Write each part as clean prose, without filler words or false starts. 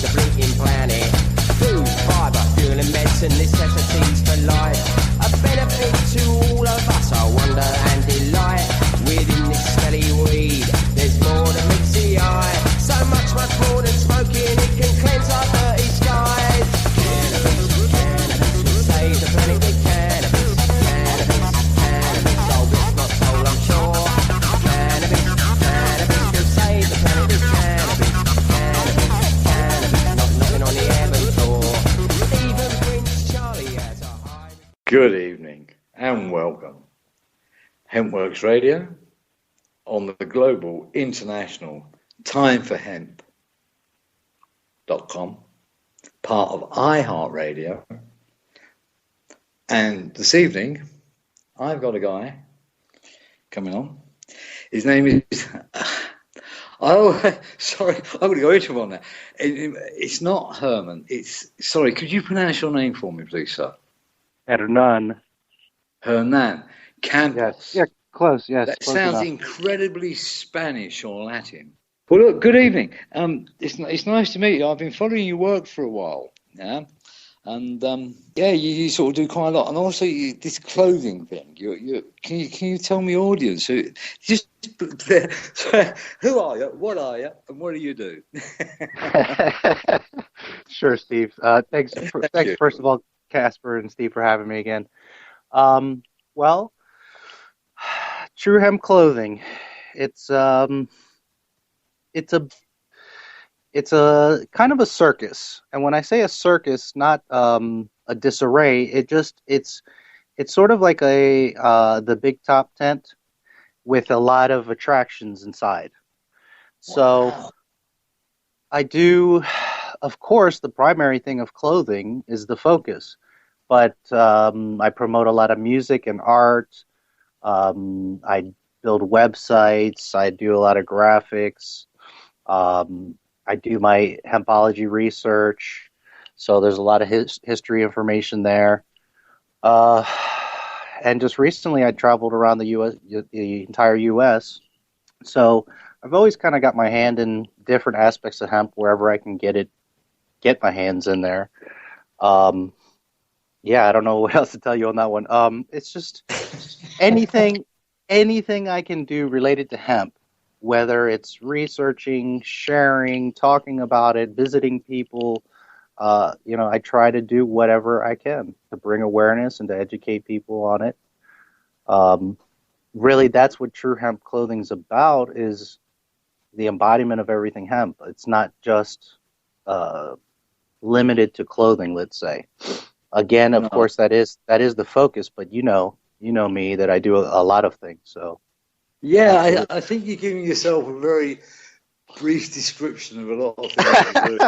the blinking planet. Food, fibre, fuel and medicine, necessities for life. A benefit to all of us, I wonder and delight. Within this smelly weed, there's more than meets the eye. So much more than smoking, it can cleanse our dirty skies. Cannabis, cannabis, will save the planet with cannabis. Cannabis, cannabis, oh it's not told I'm sure. Cannabis, cannabis, will save the planet with cannabis. Cannabis, cannabis, not knocking on the heaven door. Even Prince Charlie has a high... Good evening and welcome. Hemp Works Radio on the global international Time for Hemp.com, part of iHeartRadio. And this evening, I've got a guy coming on. His name is... Oh, sorry, I'm going to go into one now. It's not Herman. Sorry, could you pronounce your name for me, please, sir? Hernam. Hernam. Campos. Yes. Yeah, close, yes. That close sounds enough. incredibly Spanish or Latin. Well, look, good evening. It's nice to meet you. I've been following your work for a while, yeah? And, you sort of do quite a lot. And also, this clothing thing, can you tell me, audience, who are you, what are you, and what do you do? Sure, Steve. Thanks, first of all, Casper and Steve, for having me again. Well, True Hemp Clothing. It's a kind of a circus, and when I say a circus, not a disarray. It's sort of like the big top tent with a lot of attractions inside. So Wow. I do, of course, the primary thing of clothing is the focus, but I promote a lot of music and art. I build websites. I do a lot of graphics. I do my hempology research, so there's a lot of history information there. And just recently, I traveled around the U.S., the entire U.S. So I've always kind of got my hand in different aspects of hemp wherever I can get my hands in there. I don't know what else to tell you on that one. It's just anything I can do related to hemp. Whether it's researching, sharing, talking about it, visiting people, I try to do whatever I can to bring awareness and to educate people on it. Really, that's what True Hemp Clothing's about, is the embodiment of everything hemp. It's not just limited to clothing, let's say. Again, of course, that is the focus, but you know me, that I do a lot of things, so. Yeah, I think you're giving yourself a very brief description of a lot of things.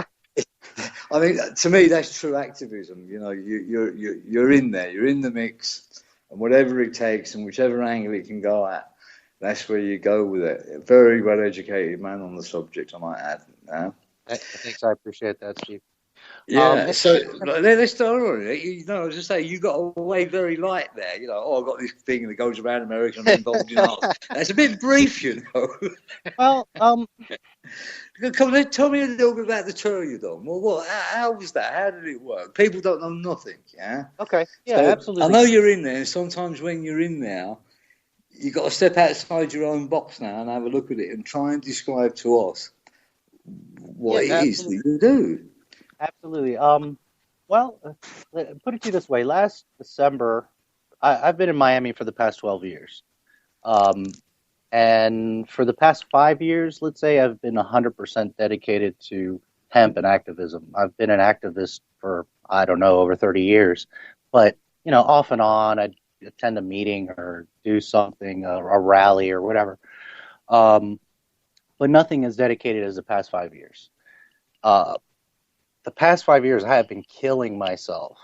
I mean, to me, that's true activism. You know, you're in there, you're in the mix, and whatever it takes, and whichever angle it can go at, that's where you go with it. A very well-educated man on the subject, I might add. Thanks, I appreciate that, Steve. Yeah, so let's start on it. I was just saying, you got away very light there. I've got this thing that goes around America and I'm involved in art. That's a bit brief, Well, Come on, tell me a little bit about the tour you done. Well, how was that? How did it work? People don't know nothing, yeah? Okay, yeah, so, absolutely. I know you're in there, and sometimes when you're in there, you've got to step outside your own box now and have a look at it and try and describe to us what it is that you do. Absolutely. Well, put it to you this way. Last December, I've been in Miami for the past 12 years. And for the past 5 years, let's say, I've been 100% dedicated to hemp and activism. I've been an activist for, over 30 years. But, off and on, I'd attend a meeting or do something, a rally or whatever. But nothing as dedicated as the past 5 years. The past 5 years, I have been killing myself,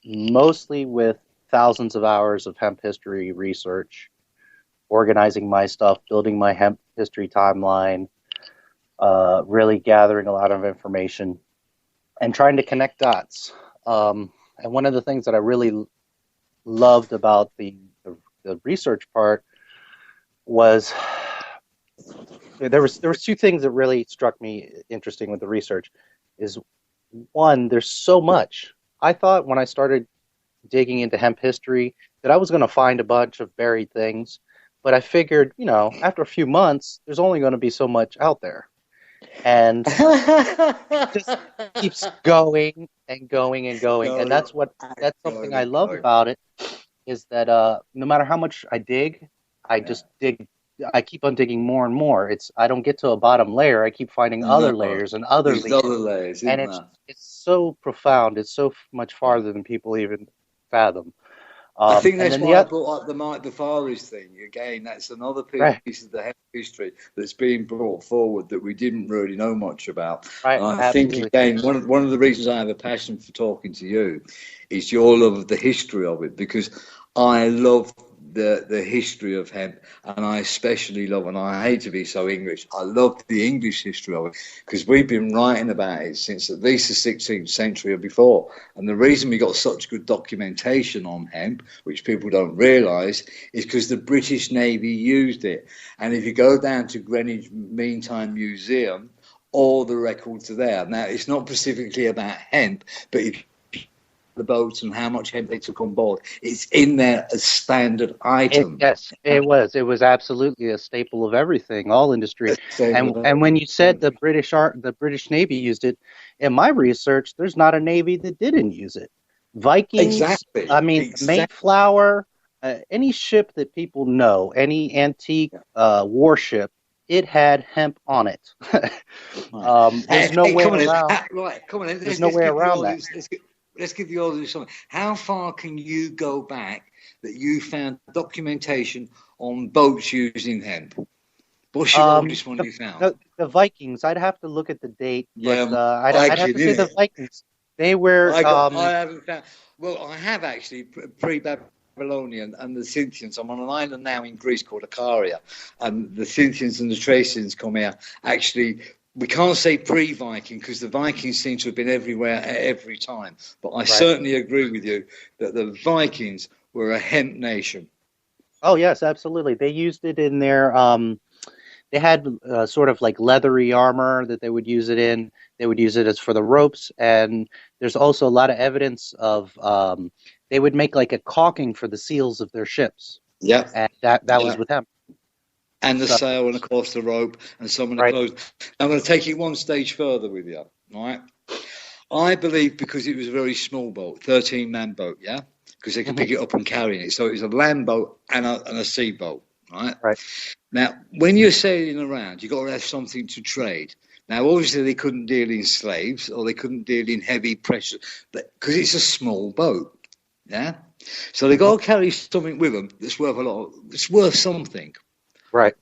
mostly with thousands of hours of hemp history research, organizing my stuff, building my hemp history timeline, really gathering a lot of information, and trying to connect dots. And one of the things that I really loved about the research part was there was two things that really struck me interesting with the research. Is one, there's so much. I thought when I started digging into hemp history that I was going to find a bunch of buried things, but I figured, after a few months, there's only going to be so much out there. And it just keeps going and going and going. And that's something I love about it, is that no matter how much I dig, I just dig. I keep on digging more and more. I don't get to a bottom layer. I keep finding other layers and other layers. And it's so profound. It's so much farther than people even fathom. I think that's why I brought up the Mike the Forest thing. Again, that's another piece of the hemp history that's being brought forward that we didn't really know much about. Right. And I think, again, one of the reasons I have a passion for talking to you is your love of the history of it, because I love the history of hemp, and I especially love, and I hate to be so English, I love the English history of it, because we've been writing about it since at least the 16th century or before. And the reason we got such good documentation on hemp, which people don't realise, is because the British Navy used it. And if you go down to Greenwich Meantime Museum, all the records are there. Now, it's not specifically about hemp, but if the boats and how much hemp they took on board, it's in there as standard item. It was absolutely a staple of everything, all industry. And when you said the British Navy used it, in my research, there's not a Navy that didn't use it. Vikings, Mayflower, any ship that people know, any antique warship, it had hemp on it. There's no way around. There's no way around that. Let's give the audience something. How far can you go back that you found documentation on boats using hemp? What's your oldest one you found? The Vikings. I'd have to look at the date. But, I'd have to say the Vikings. They were. I haven't found. Well, I have actually pre-Babylonian and the Scythians. I'm on an island now in Greece called Icaria, and the Scythians and the Thracians come here. Actually, we can't say pre-Viking because the Vikings seem to have been everywhere at every time. But I certainly agree with you that the Vikings were a hemp nation. Oh, yes, absolutely. They used it in their they had sort of like leathery armor that they would use it in. They would use it as for the ropes. And there's also a lot of evidence of they would make like a caulking for the seals of their ships. Yeah. And that was with hemp. And the sail, and of course the rope, and some of the clothes. I'm going to take it one stage further with you, all right? I believe because it was a very small boat, 13-man boat, yeah? Because they could pick it up and carry it. So it was a land boat and a sea boat, right? Right. Now, when you're sailing around, you've got to have something to trade. Now, obviously, they couldn't deal in slaves or they couldn't deal in heavy pressure because it's a small boat, yeah? So they got to carry something with them that's worth a lot. It's worth something. Right.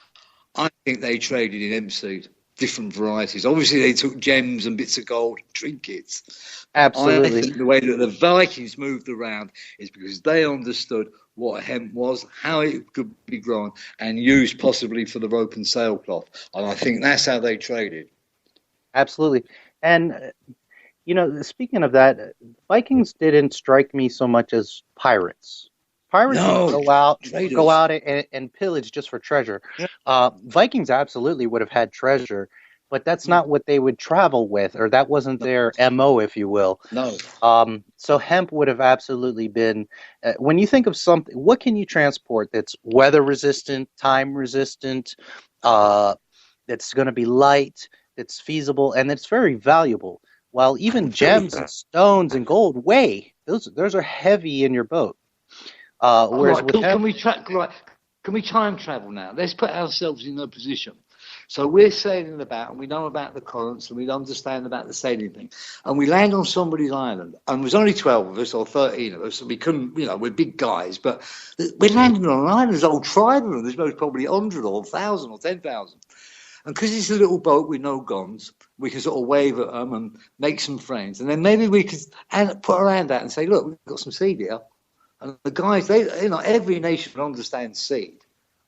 I think they traded in hemp seed, different varieties. Obviously, they took gems and bits of gold, trinkets. Absolutely. I think the way that the Vikings moved around is because they understood what hemp was, how it could be grown, and used possibly for the rope and sailcloth. And I think that's how they traded. Absolutely. And, speaking of that, Vikings didn't strike me so much as pirates. Pirates would go out and pillage just for treasure. Yeah. Vikings absolutely would have had treasure, but that's not what they would travel with, or that wasn't their MO, if you will. No. So hemp would have absolutely been, when you think of something, what can you transport that's weather resistant, time resistant, that's going to be light, that's feasible, and that's very valuable? While even gems and stones and gold weigh, those are heavy in your boat. Whereas with hemp, can we time travel now? Let's put ourselves in a position. So we're sailing about, and we know about the currents, and we understand about the sailing thing, and we land on somebody's island, and there's only 12 of us or 13 of us, so we couldn't, we're big guys, but we're landing on an island. There's a whole tribe of them. There's most probably 100 or 1,000 or 10,000. And because it's a little boat with no guns, we can sort of wave at them and make some friends, and then maybe we could put our hand out and say, look, we've got some seed here. And the guys, every nation understands seed,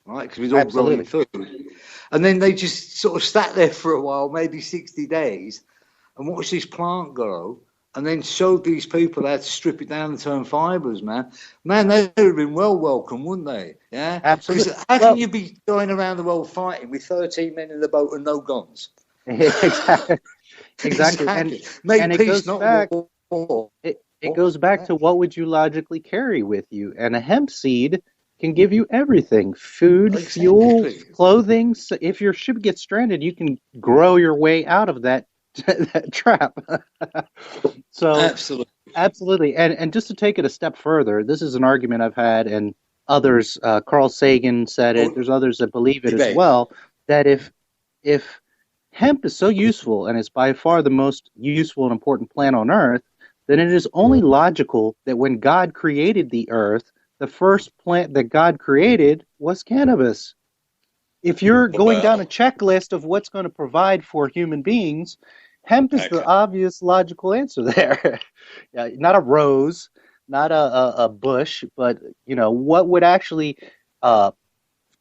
right? Because we're all growing food. And then they just sort of sat there for a while, maybe 60 days, and watched this plant grow. and then showed these people how to strip it down and turn fibres, man. Man, they would have been well welcome, wouldn't they? Yeah? Absolutely. Because how can you be going around the world fighting with 13 men in the boat and no guns? Exactly. Exactly. Make and peace, it goes not back. war. It goes back to what would you logically carry with you, and a hemp seed can give you everything: food, fuel, clothing. So if your ship gets stranded, you can grow your way out of that trap. So absolutely. And just to take it a step further, this is an argument I've had, and others, Carl Sagan said it, there's others that believe it as well, that if hemp is so useful and it's by far the most useful and important plant on earth, then it is only logical that when God created the earth, the first plant that God created was cannabis. If you're going down a checklist of what's going to provide for human beings, hemp is the obvious logical answer there. Not a rose, not a bush, but what would actually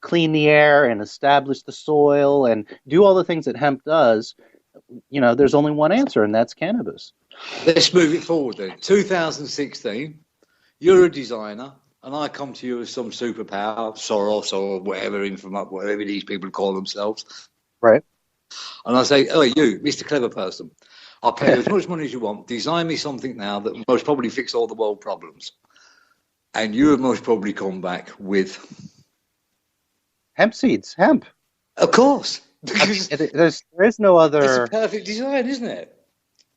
clean the air and establish the soil and do all the things that hemp does. There's only one answer, and that's cannabis. Let's move it forward then. 2016, you're a designer, and I come to you with some superpower, Soros or whatever these people call themselves. Right. And I say, oh, you, Mr. Clever Person, I'll pay you as much money as you want. Design me something now that will most probably fix all the world problems. And you have most probably come back with... hemp seeds, hemp. Of course. Because there is no other... It's a perfect design, isn't it?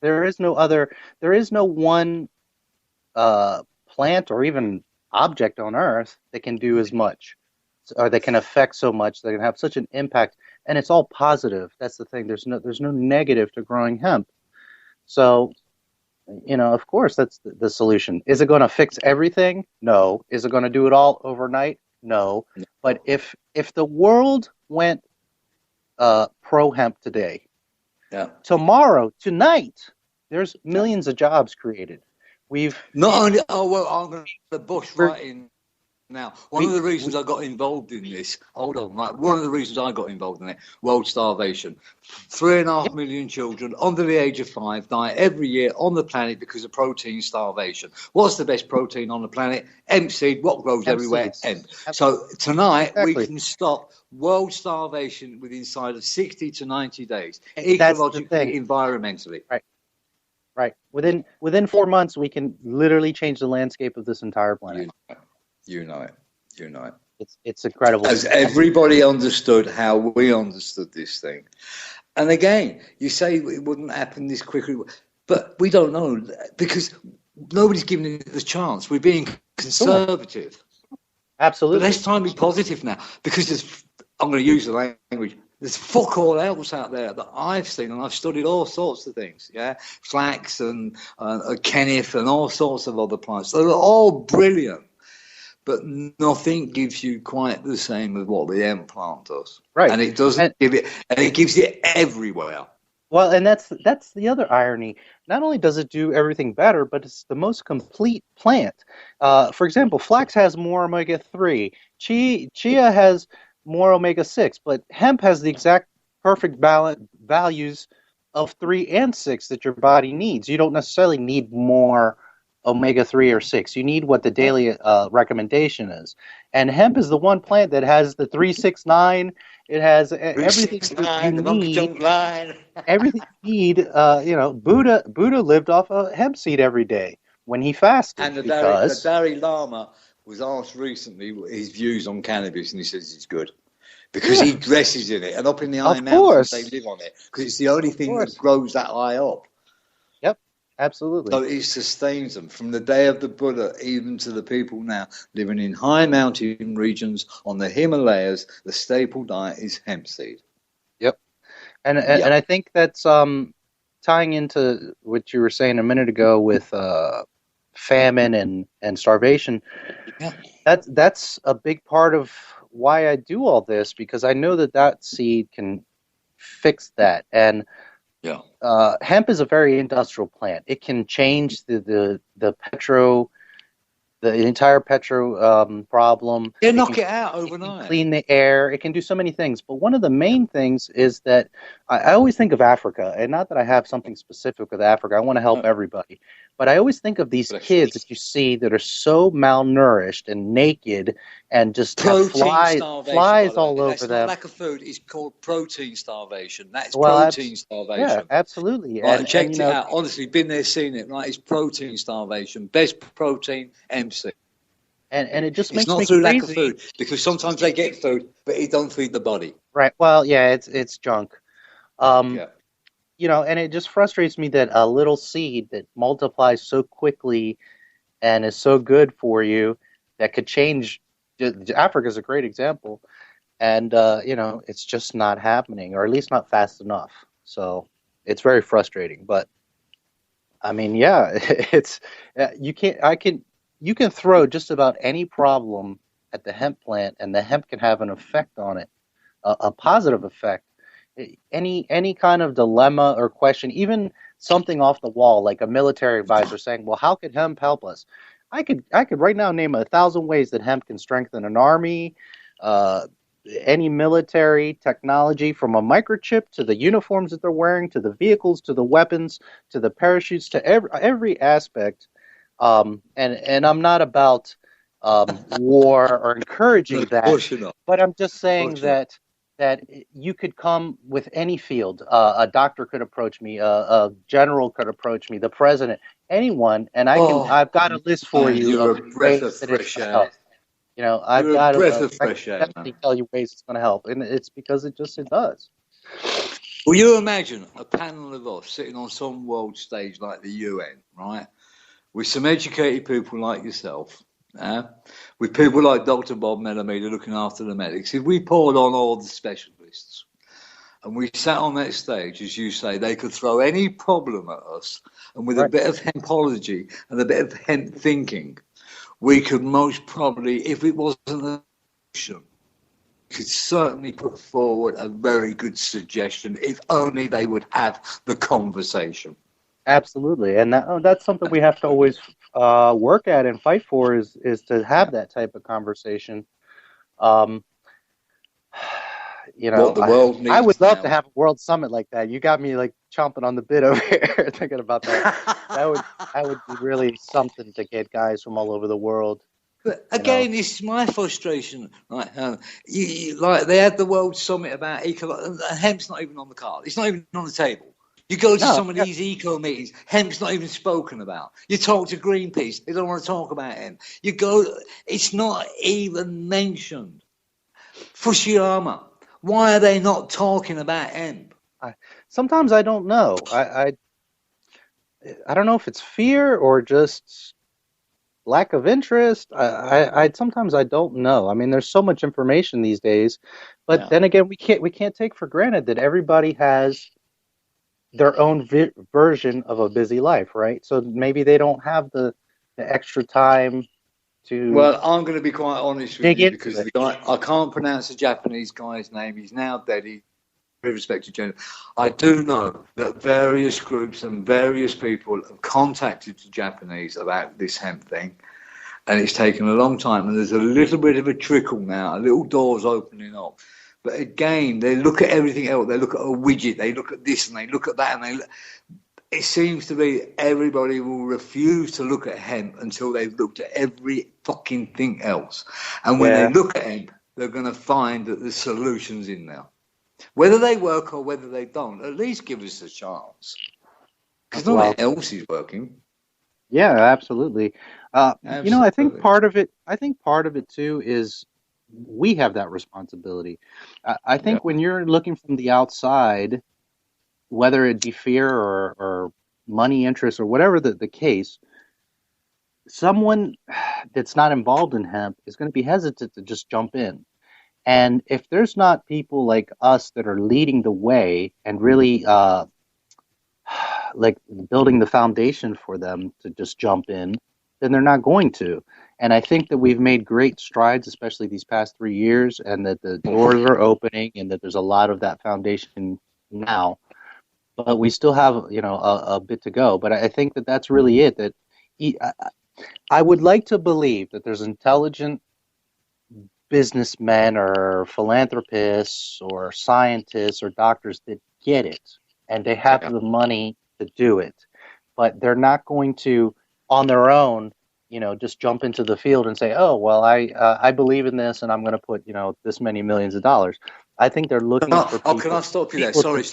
There is no one plant or even object on Earth that can do as much, or that can affect so much, that can have such an impact, and it's all positive. That's the thing. There's no negative to growing hemp. So, of course, that's the solution. Is it going to fix everything? No. Is it going to do it all overnight? No. But if the world went pro hemp today, tomorrow, tonight, there's millions of jobs created. We've not only. Oh well, I'm going to bush right in now. One of the reasons I got involved in this. Hold on, right. One of the reasons I got involved in it. World starvation. 3.5 million children under the age of 5 die every year on the planet because of protein starvation. What's the best protein on the planet? Hemp seed. What grows everywhere? Hemp. So tonight we can stop world starvation within inside of 60 to 90 days, ecologically, environmentally. Right. Within 4 months, we can literally change the landscape of this entire planet. You know it. It's incredible. As everybody understood how we understood this thing. And again, you say it wouldn't happen this quickly, but we don't know because nobody's giving it the chance. We're being conservative. Absolutely. But let's try and be positive now because I'm going to use the language. There's fuck all else out there that I've seen, and I've studied all sorts of things, flax and kenneth and all sorts of other plants. They're all brilliant, but nothing gives you quite the same as what the hemp plant does. Right, and it doesn't give it, and it gives it everywhere. Well, and that's the other irony. Not only does it do everything better, but it's the most complete plant. For example, flax has more omega-3. Chia has more omega-6, but hemp has the exact perfect values of 3 and 6 that your body needs. You don't necessarily need more omega-3 or 6. You need what the daily recommendation is. And hemp is the one plant that has the 3, 6, 9. It has everything you need. Everything you need. Buddha lived off a hemp seed every day when he fasted. And the Dalai Lama was asked recently his views on cannabis, and he says it's good because he dresses in it, and up in the high mountains they live on it because it's the only thing that grows that high up. Yep, absolutely. So it sustains them from the day of the Buddha even to the people now living in high mountain regions on the Himalayas. The staple diet is hemp seed. Yep, and I think that's tying into what you were saying a minute ago with famine and starvation. Yeah. That's a big part of why I do all this, because I know that seed can fix that. And hemp is a very industrial plant. It can change the the entire petro problem. Yeah, knock it out overnight. It can clean the air. It can do so many things. But one of the main things is that I always think of Africa, and not that I have something specific with Africa. I want to help everybody. But I always think of these kids that you see that are so malnourished and naked and just have flies all over them. Not lack of food. It's called protein starvation. That's protein starvation. Yeah, absolutely. Right, and checked it out. Honestly, been there, seen it. Right, it's protein starvation. Best protein, MC. And it just makes me crazy. It's not through lack of food, because sometimes they get food, but it don't feed the body. Right. Well, yeah, it's junk. You know, and it just frustrates me that a little seed that multiplies so quickly and is so good for you that could change. Africa is a great example, and you know, it's just not happening, or at least not fast enough. So it's very frustrating. But I mean, yeah, it's you can throw just about any problem at the hemp plant, and the hemp can have an effect on it, a positive effect. Any kind of dilemma or question, even something off the wall, like a military advisor saying, "Well, how could hemp help us?" I could right now name 1,000 ways that hemp can strengthen an army, any military technology, from a microchip to the uniforms that they're wearing, to the vehicles, to the weapons, to the parachutes, to every aspect. And I'm not about war or encouraging that, but I'm just saying that you could come with any field. A doctor could approach me, a general could approach me, the president, anyone, and I've got a list for you. You're a breath of fresh air. You know, I've got a breath of fresh air. Tell you ways it's going to help, and it's because it does. Well, you imagine a panel of us sitting on some world stage like the UN, right? With some educated people like yourself, with people like Dr. Bob Melameda looking after the medics. If we poured on all the specialists and we sat on that stage, as you say, they could throw any problem at us, and with a bit of hempology and a bit of hemp thinking, we could most probably, if it wasn't a solution, could certainly put forward a very good suggestion, if only they would have the conversation. Absolutely, and that's something we have to always work at and fight for is to have that type of conversation. You know, what the world needs I would love now. to have a world summit like that. You got me like chomping on the bit over here thinking about that. that would be really something to get guys from all over the world. But again, this is my frustration. Like they had the World Summit about eco. Hemp's not even on the card. It's not even on the table. You go to some of these eco meetings, hemp's not even spoken about. You talk to Greenpeace, they don't want to talk about hemp. You go, it's not even mentioned. Fukushima, why are they not talking about hemp? Sometimes I don't know. I don't know if it's fear or just lack of interest. Sometimes I don't know. I mean, there's so much information these days, but then again, we can't take for granted that everybody has their own version of a busy life, right? So maybe they don't have the extra time to. Well, I'm going to be quite honest with you because the guy, I can't pronounce the Japanese guy's name. He's now dead. He's very respected general. I do know that various groups and various people have contacted the Japanese about this hemp thing, and it's taken a long time. And there's a little bit of a trickle now. A little door's opening up. But again, they look at everything else. They look at a widget. They look at this and they look at that. And it seems to be everybody will refuse to look at hemp until they've looked at every fucking thing else. And when they look at hemp, they're going to find that there's solutions in there. Whether they work or whether they don't, at least give us a chance. Because nothing else is working. Yeah, absolutely. You know, I think part of it too is we have that responsibility. I think when you're looking from the outside, whether it be fear or money interest or whatever the case, someone that's not involved in hemp is going to be hesitant to just jump in. And if there's not people like us that are leading the way and really like building the foundation for them to just jump in, then they're not going to. And I think that we've made great strides, especially these past 3 years, and that the doors are opening and that there's a lot of that foundation now. But we still have, you know, a bit to go. But I think that that's really it, that I would like to believe that there's intelligent businessmen or philanthropists or scientists or doctors that get it and they have the money to do it, but they're not going to on their own, just jump into the field and say, oh, well, I believe in this and I'm going to put, this many millions of dollars. I think they're looking for people. Oh, can I stop you there? Sorry.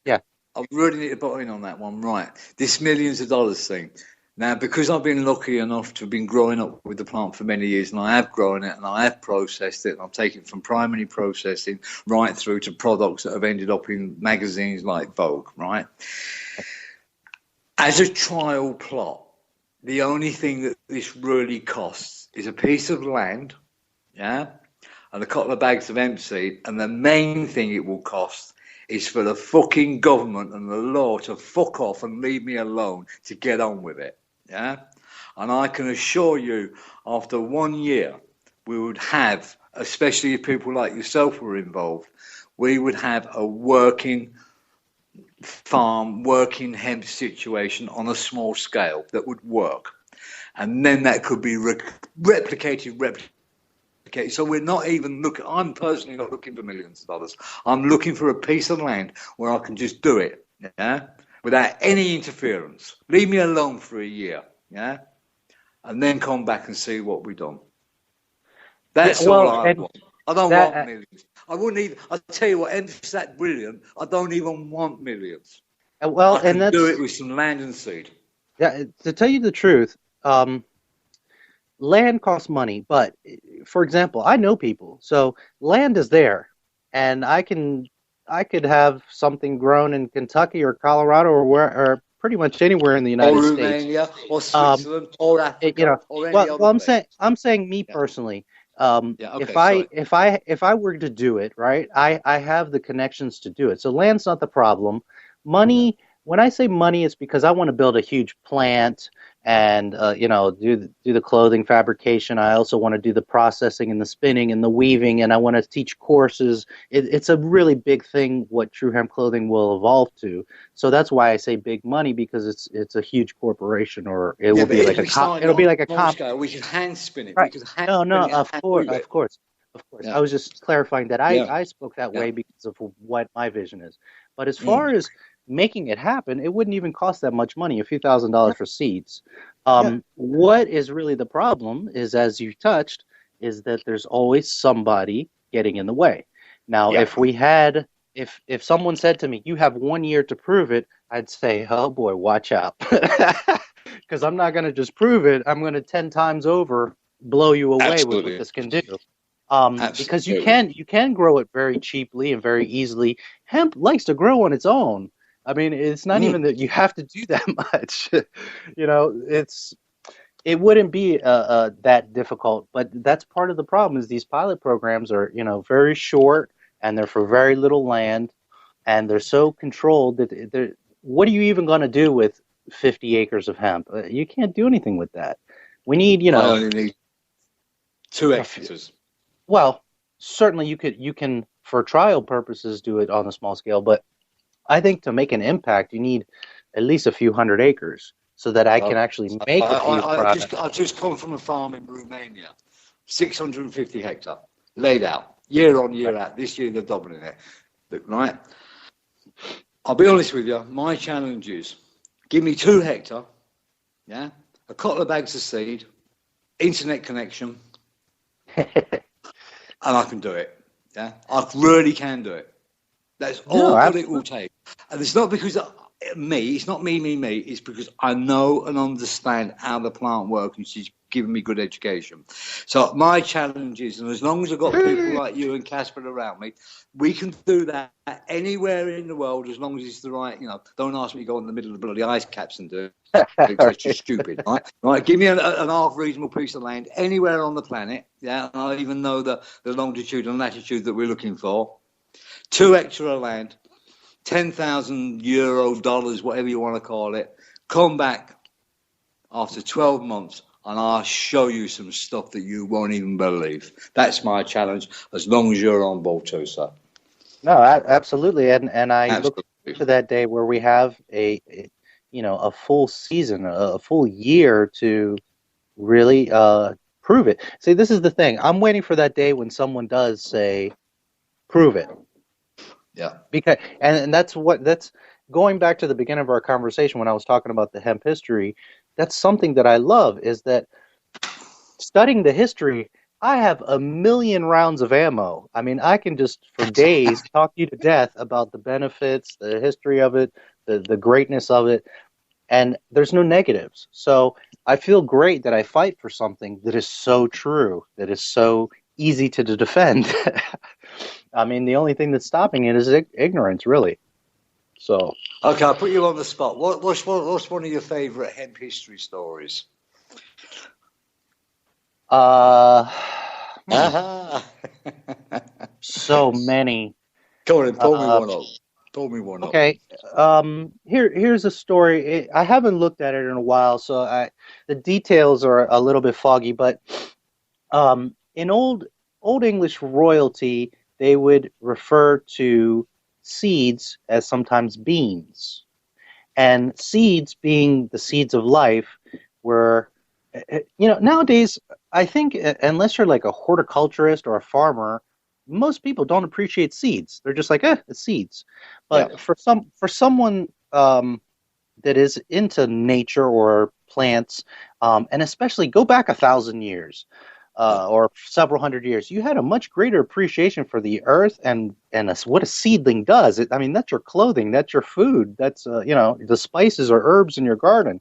Yeah. I really need to butt in on that one. Right. This millions of dollars thing. Now, because I've been lucky enough to have been growing up with the plant for many years, and I have grown it, and I have processed it, and I've taken it from primary processing right through to products that have ended up in magazines like Vogue, right? As a trial plot, the only thing that this really costs is a piece of land, yeah, and a couple of bags of hemp seed, and the main thing it will cost is for the fucking government and the law to fuck off and leave me alone to get on with it. Yeah, and I can assure you, after 1 year, we would have, especially if people like yourself were involved, we would have a working farm, working hemp situation on a small scale that would work, and then that could be replicated. So we're not even looking. I'm personally not looking for millions of dollars. I'm looking for a piece of land where I can just do it. Yeah. Without any interference. Leave me alone for a year, yeah? And then come back and see what we've done. That's all I want. I don't want millions. I wouldn't even, I'll tell you what, it's that brilliant, I don't even want millions. Well, I can do it with some land and seed. Yeah, to tell you the truth, land costs money, but, for example, I know people, so land is there, and I could have something grown in Kentucky or Colorado or pretty much anywhere in the United States. Romania, or Switzerland, or Africa, or any other place. I'm saying me personally. If I were to do it, right, I have the connections to do it. So land's not the problem. Money. When I say money, it's because I want to build a huge plant and do the clothing fabrication. I also want to do the processing and the spinning and the weaving, and I want to teach courses. It's a really big thing what True Hemp Clothing will evolve to. So that's why I say big money, because it's a huge corporation, or it will be like a comp. We can hand spin it. Right. Of course. Yeah. I was just clarifying that I spoke that way because of what my vision is. But as far as making it happen, it wouldn't even cost that much money, a few $1,000s for seeds. What is really the problem is, as you touched, is that there's always somebody getting in the way. Now, if someone said to me, you have 1 year to prove it, I'd say, oh boy, watch out. Because I'm not going to just prove it. I'm going to 10 times over blow you away with what this can do. Because you can grow it very cheaply and very easily. Hemp likes to grow on its own. I mean, it's not even that you have to do that much. It wouldn't be that difficult. But that's part of the problem, is these pilot programs are, very short, and they're for very little land, and they're so controlled that what are you even going to do with 50 acres of hemp? You can't do anything with that. We need, I only need 2 hectares. Well, certainly you can, for trial purposes, do it on a small scale, but I think to make an impact, you need at least a few hundred acres so that I can actually make a few products. I've just come from a farm in Romania, 650 hectare, laid out, year on, year out. This year they're doubling it, right? I'll be honest with you, my challenge is, give me 2 hectare, yeah, a couple of bags of seed, internet connection, and I can do it, yeah? I really can do it. That's all that it will take. And it's not because it's not me, it's because I know and understand how the plant works, and she's given me good education. So my challenge is, and as long as I've got people like you and Casper around me, we can do that anywhere in the world, as long as it's the right, don't ask me to go in the middle of the bloody ice caps and do it. It's just stupid, right? Right, give me an half reasonable piece of land anywhere on the planet, yeah, and I even know the longitude and latitude that we're looking for. 2 hectares of land, 10,000 euro, dollars, whatever you want to call it. Come back after 12 months and I'll show you some stuff that you won't even believe. That's my challenge, as long as you're on board too, sir. No, absolutely. And I look to that day where we have a full season, a full year to really prove it. See, this is the thing. I'm waiting for that day when someone does say, prove it. Yeah. Because and that's going back to the beginning of our conversation when I was talking about the hemp history. That's something that I love is that studying the history, I have a million rounds of ammo. I mean, I can just for days talk you to death about the benefits, the history of it, the greatness of it, and there's no negatives. So I feel great that I fight for something that is so true, that is so easy to defend. I mean, the only thing that's stopping it is ignorance, really. So, Okay, I'll put you on the spot. What's one of your favourite hemp history stories? So many. Go on, and pull me one up. Pull me one up. Okay. Here's a story. I haven't looked at it in a while, so the details are a little bit foggy. But in old English royalty, they would refer to seeds as sometimes beans, and seeds being the seeds of life were, nowadays I think unless you're like a horticulturist or a farmer, most people don't appreciate seeds. They're just like, it's seeds. But Yeah. for someone that is into nature or plants, and especially go back 1,000 years or several hundred years, you had a much greater appreciation for the earth and what a seedling does. I mean, that's your clothing, that's your food, that's the spices or herbs in your garden.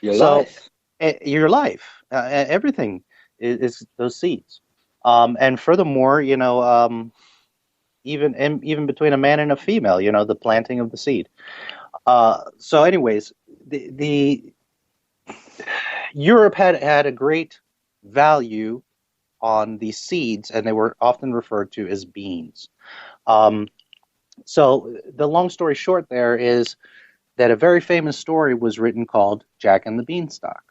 Your So, life. Your life, everything is those seeds. And furthermore, even between a man and a female, the planting of the seed. So, anyways, the Europe had a great value on these seeds, and they were often referred to as beans. So the long story short there is that a very famous story was written called Jack and the Beanstalk.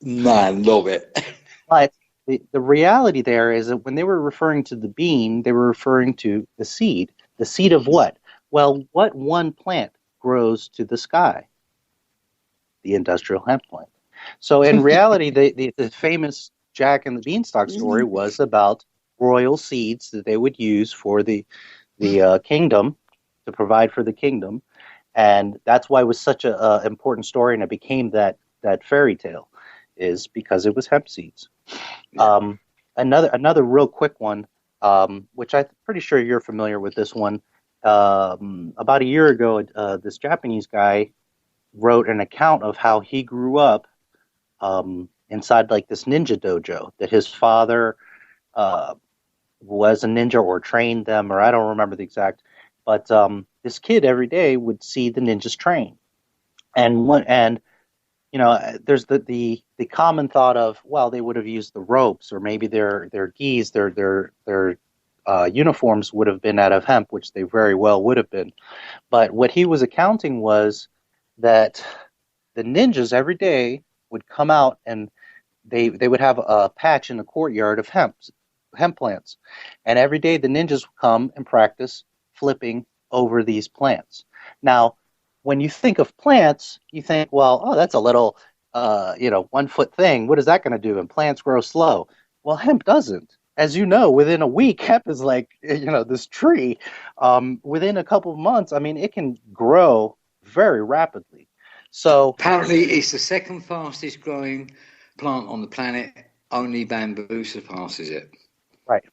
Man, love it. But the reality there is that when they were referring to the bean, they were referring to the seed. The seed of what? Well, what one plant grows to the sky? The industrial hemp plant. So in reality, the famous Jack and the Beanstalk story was about royal seeds that they would use for the kingdom, to provide for the kingdom, and that's why it was such a important story, and it became that fairy tale, is because it was hemp seeds. Yeah. Another real quick one, which I'm pretty sure you're familiar with this one. About a year ago, this Japanese guy wrote an account of how he grew up inside like this ninja dojo, that his father was a ninja or trained them, or I don't remember the exact, but this kid every day would see the ninjas train, and there's the common thought of, well, they would have used the ropes, or maybe their gis, their uniforms would have been out of hemp, which they very well would have been. But what he was accounting was that the ninjas every day would come out, and they would have a patch in the courtyard of hemp plants, and every day the ninjas would come and practice flipping over these plants. Now, when you think of plants, you think, well, oh, that's a little 1 foot thing. What is that going to do? And plants grow slow. Well, hemp doesn't. As you know, within a week, hemp is like this tree. Within a couple of months, I mean, it can grow very rapidly. So apparently, it's the second fastest growing plant on the planet. Only bamboo surpasses it. Right.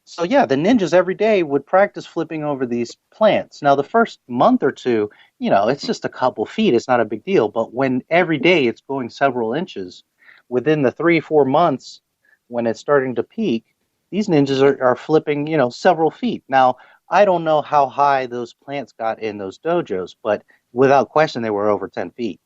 So yeah, the ninjas every day would practice flipping over these plants. Now, the first month or two, it's just a couple feet. It's not a big deal. But when every day it's going several inches, within the 3-4 months, when it's starting to peak, these ninjas are flipping, several feet. Now, I don't know how high those plants got in those dojos, but without question, they were over 10 feet.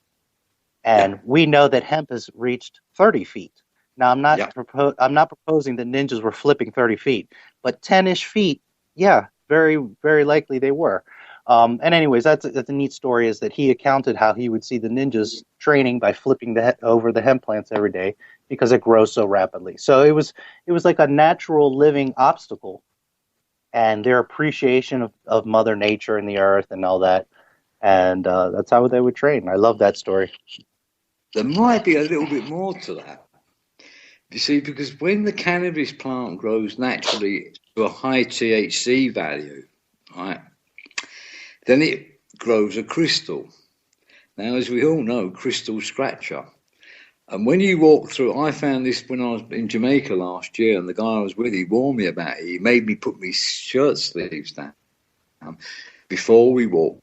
And we know that hemp has reached 30 feet. Now, I'm not proposing that ninjas were flipping 30 feet, but 10-ish feet, yeah, very, very likely they were. And anyways, that's a neat story, is that he accounted how he would see the ninjas training by flipping over the hemp plants every day because it grows so rapidly. So it was like a natural living obstacle, and their appreciation of Mother Nature and the earth and all that. And that's how they would train. I love that story. there might be a little bit more to that. You see, because when the cannabis plant grows naturally to a high THC value, right, then it grows a crystal. Now, as we all know, crystal scratcher. And when you walk through, I found this when I was in Jamaica last year, and the guy I was with, he warned me about it. He made me put my shirt sleeves down before we walked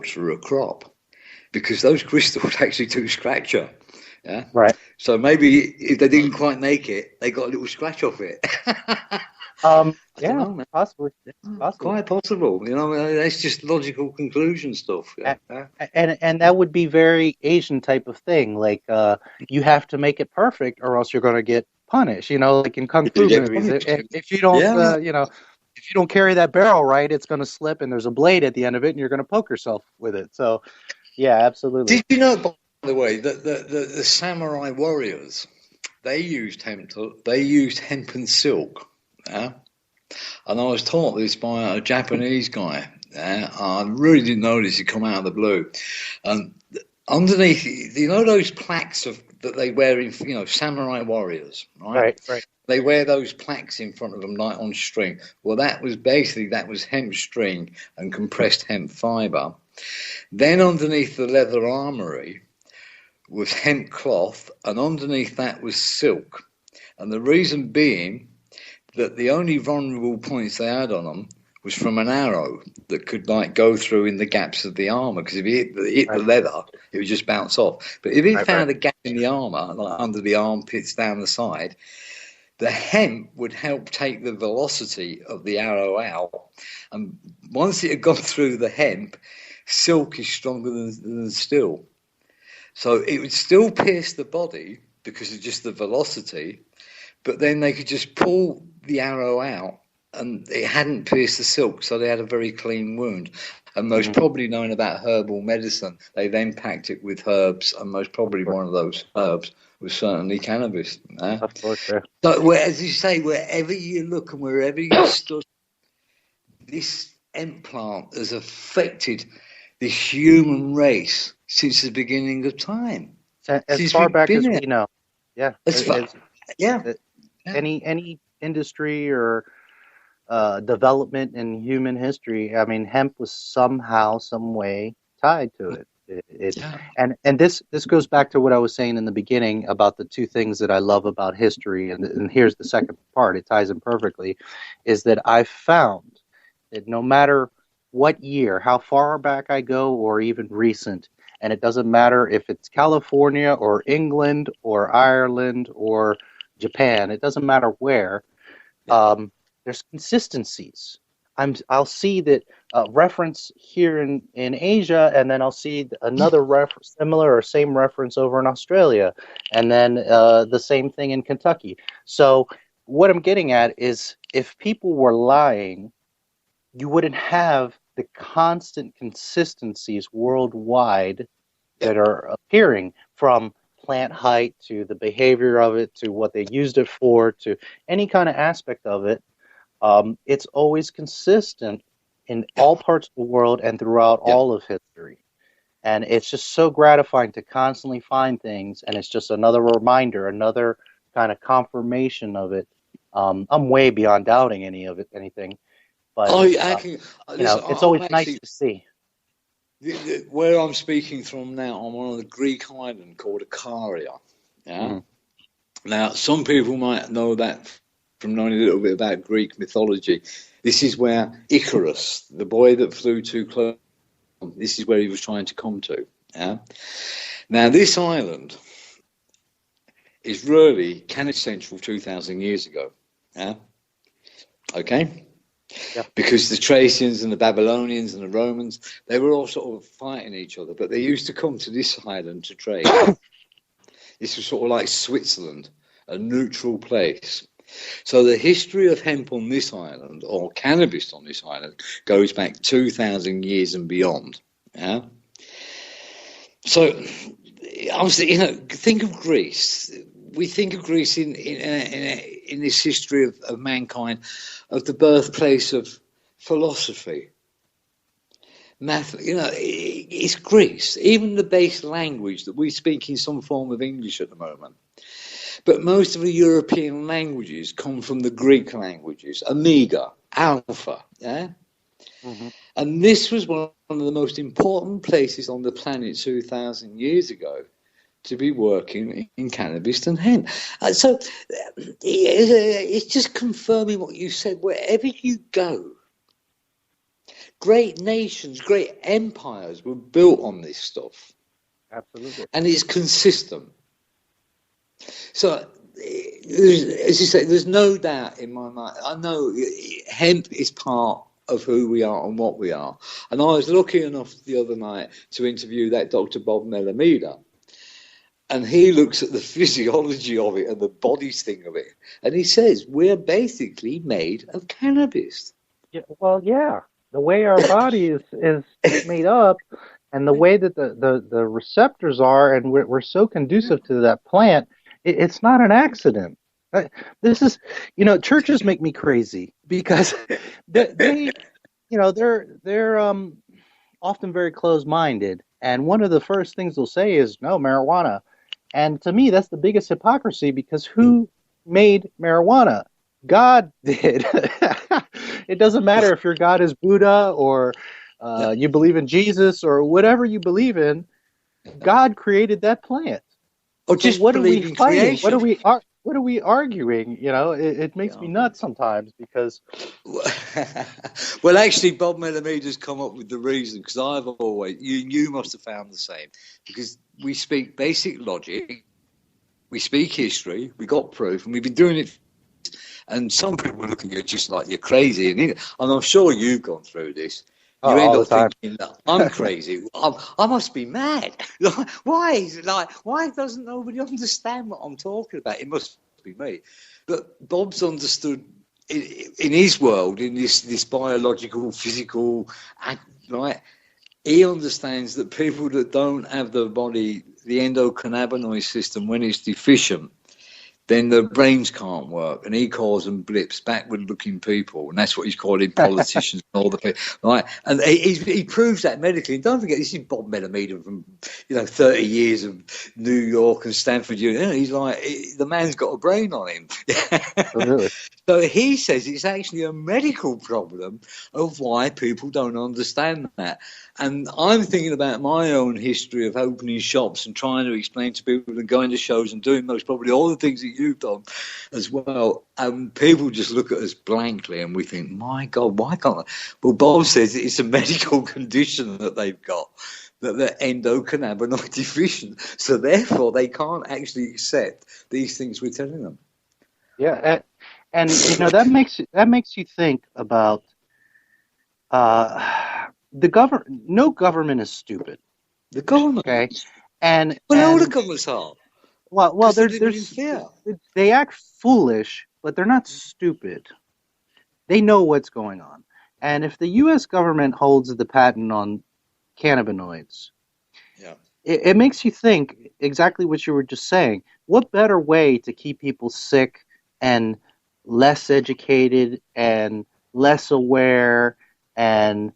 through a crop, because those crystals actually do scratcher. Yeah. Right. So maybe if they didn't quite make it, they got a little scratch off it. Yeah, possibly. Quite possible. You know, that's just logical conclusion stuff. Yeah. And that would be very Asian type of thing. Like, you have to make it perfect, or else you're going to get punished. You know, like in kung fu movies. If you don't, you know, if you don't carry that barrel right, it's going to slip, and there's a blade at the end of it, and you're going to poke yourself with it. So, yeah, absolutely. Did you know, by the way, that the samurai warriors, they used hemp and silk? Yeah. And I was taught this by a Japanese guy. I really didn't know this. It come out of the blue. And underneath, you know those plaques that they wear in, you know, samurai warriors, right? Right. They wear those plaques in front of them like on string. Well, that was hemp string and compressed hemp fibre. Then underneath the leather armoury was hemp cloth, and underneath that was silk. And the reason being that the only vulnerable points they had on them was from an arrow that could like go through in the gaps of the armour, because if it hit the leather, it would just bounce off. But if it found a gap in the armour, like under the armpits, down the side, the hemp would help take the velocity of the arrow out. And once it had gone through the hemp, silk is stronger than steel. So it would still pierce the body because of just the velocity, but then they could just pull the arrow out and it hadn't pierced the silk, so they had a very clean wound. And most probably knowing about herbal medicine, they then packed it with herbs, and most probably one of those herbs was certainly cannabis. Of course, yeah. So, as you say, wherever you look and wherever you study, this hemp plant has affected the human race since the beginning of time. As far back as we know. Yeah. Yeah. Any industry or development in human history, I mean, hemp was somehow, some way tied to it. And this goes back to what I was saying in the beginning about the two things that I love about history, and here's the second part, it ties in perfectly, is that I found that no matter what year, how far back I go, or even recent, and it doesn't matter if it's California or England or Ireland or Japan, it doesn't matter where, there's consistencies. I'll see that reference here in Asia, and then I'll see another similar or same reference over in Australia, and then the same thing in Kentucky. So what I'm getting at is, if people were lying, you wouldn't have the constant consistencies worldwide that are appearing, from plant height to the behavior of it to what they used it for to any kind of aspect of it. It's always consistent in all parts of the world and throughout all of history. And it's just so gratifying to constantly find things, and it's just another reminder, another kind of confirmation of it. I'm way beyond doubting anything. But it's always nice to see. Where I'm speaking from now, I'm on a Greek island called Ikaria. Yeah. Mm-hmm. Now, some people might know that from knowing a little bit about Greek mythology. This is where Icarus, the boy that flew too close, this is where he was trying to come to. Yeah. Now, this island is really Canada Central 2,000 years ago. Yeah. Okay. Yeah. Because the Thracians and the Babylonians and the Romans, they were all sort of fighting each other, but they used to come to this island to trade. This was sort of like Switzerland, a neutral place. So the history of hemp on this island, or cannabis on this island, goes back 2,000 years and beyond. Yeah. So, obviously, think of Greece. We think of Greece in this history of mankind, of the birthplace of philosophy. math, it's Greece. Even the base language that we speak in some form of English at the moment. But most of the European languages come from the Greek languages, Omega, Alpha, yeah? Mm-hmm. And this was one of the most important places on the planet 2,000 years ago to be working in cannabis and hemp. So it's just confirming what you said. Wherever you go, great nations, great empires were built on this stuff. Absolutely. And it's consistent. So, as you say, there's no doubt in my mind. I know hemp is part of who we are and what we are. And I was lucky enough the other night to interview that Dr. Bob Melameda. And he looks at the physiology of it and the body thing of it. And he says, we're basically made of cannabis. Yeah, well, yeah. The way our body is made up and the way that the receptors are, and we're so conducive to that plant, it's not an accident. This is, churches make me crazy because they're often very closed-minded, and one of the first things they'll say is no marijuana, and to me that's the biggest hypocrisy because who made marijuana? God did. It doesn't matter if your God is Buddha or you believe in Jesus or whatever you believe in. God created that plant. Or just what are we believe in fighting? creation. What are we arguing? It makes me nuts sometimes because. Well, actually, Bob Melameda's come up with the reason because I've always you must have found the same because we speak basic logic, we speak history, we got proof, and we've been doing it. And some people are looking at you just like you're crazy, and I'm sure you've gone through this. You end up thinking that I'm crazy. I must be mad. Why doesn't nobody understand what I'm talking about? It must be me. But Bob's understood in his world, in this biological, physical act, right? He understands that people that don't have the body, the endocannabinoid system, when it's deficient, then the brains can't work, and he calls them blips, backward-looking people, and that's what he's calling politicians and all the people, right? And he proves that medically. And don't forget, this is Bob Melameda from 30 years of New York and Stanford. He's like the man's got a brain on him. Really? So he says it's actually a medical problem of why people don't understand that. And I'm thinking about my own history of opening shops and trying to explain to people and going to shows and doing most probably all the things that you've done as well. And people just look at us blankly and we think, my God, why can't I? Well, Bob says it's a medical condition that they've got, that they're endocannabinoid deficient. So therefore, they can't actually accept these things we're telling them. Yeah, and that makes you think about the government. No government is stupid. The government, okay, all the governments are. Well, they act foolish, but they're not stupid. They know what's going on, and if the U.S. government holds the patent on cannabinoids, it makes you think exactly what you were just saying. What better way to keep people sick and less educated and less aware and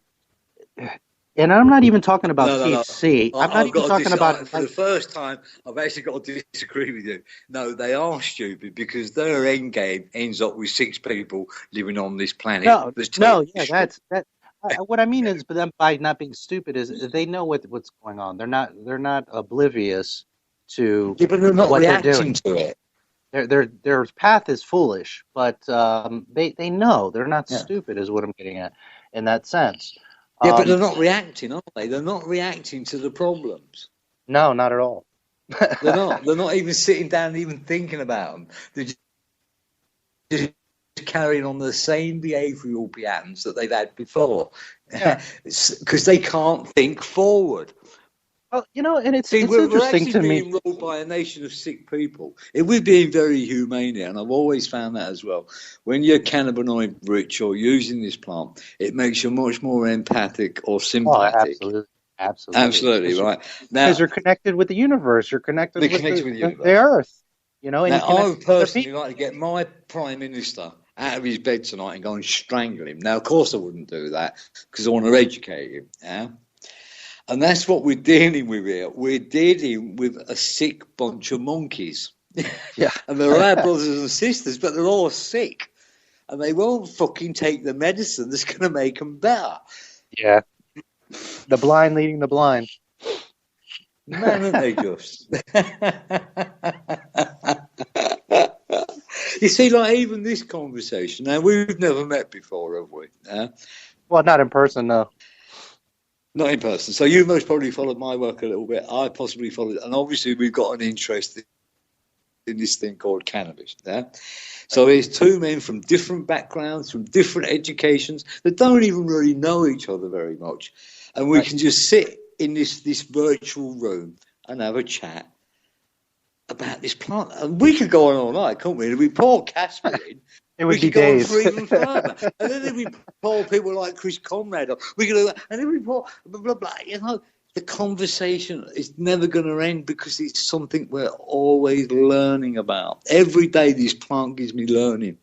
I'm not even talking about THC. I'm not even talking about. For the first time, I've actually got to disagree with you. No, they are stupid because their end game ends up with 6 people living on this planet. What I mean is, but them by not being stupid is they know what's going on. They're not oblivious to but they're not what reacting they're doing. to it. Their path is foolish, but they know they're not stupid. Is what I'm getting at in that sense. Yeah, but they're not reacting, are they? They're not reacting to the problems. No, not at all. They're not. They're not even sitting down and even thinking about them. They're just carrying on the same behavioural patterns that they've had before. Because they can't think forward. Well, and it's interesting to me. We're being ruled by a nation of sick people. We're being very humane here, and I've always found that as well. When you're cannabinoid rich or using this plant, it makes you much more empathic or sympathetic. Oh, absolutely, right. Because you're connected with the universe. You're connected with the earth. Now, I would personally like to get my Prime Minister out of his bed tonight and go and strangle him. Now, of course I wouldn't do that because I want to educate him. Yeah? And that's what we're dealing with here. We're dealing with a sick bunch of monkeys. Yeah. And they're our brothers and sisters, but they're all sick. And they won't fucking take the medicine that's going to make them better. Yeah. The blind leading the blind. Man, aren't they just? You see, like, even this conversation, now, we've never met before, have we? Well, not in person, no. Not in person. So you most probably followed my work a little bit. I possibly followed, and obviously we've got an interest in this thing called cannabis. Yeah? So there's two men from different backgrounds, from different educations, that don't even really know each other very much. And we can just sit in this virtual room and have a chat about this plant. And we could go on all night, couldn't we? And if we pour Casper in, it would we be could go on days. for even further. And then if we pour people like Chris Conrad, we could, and then we pour blah, blah, blah. You know, the conversation is never going to end because it's something we're always learning about. Every day this plant gives me learning.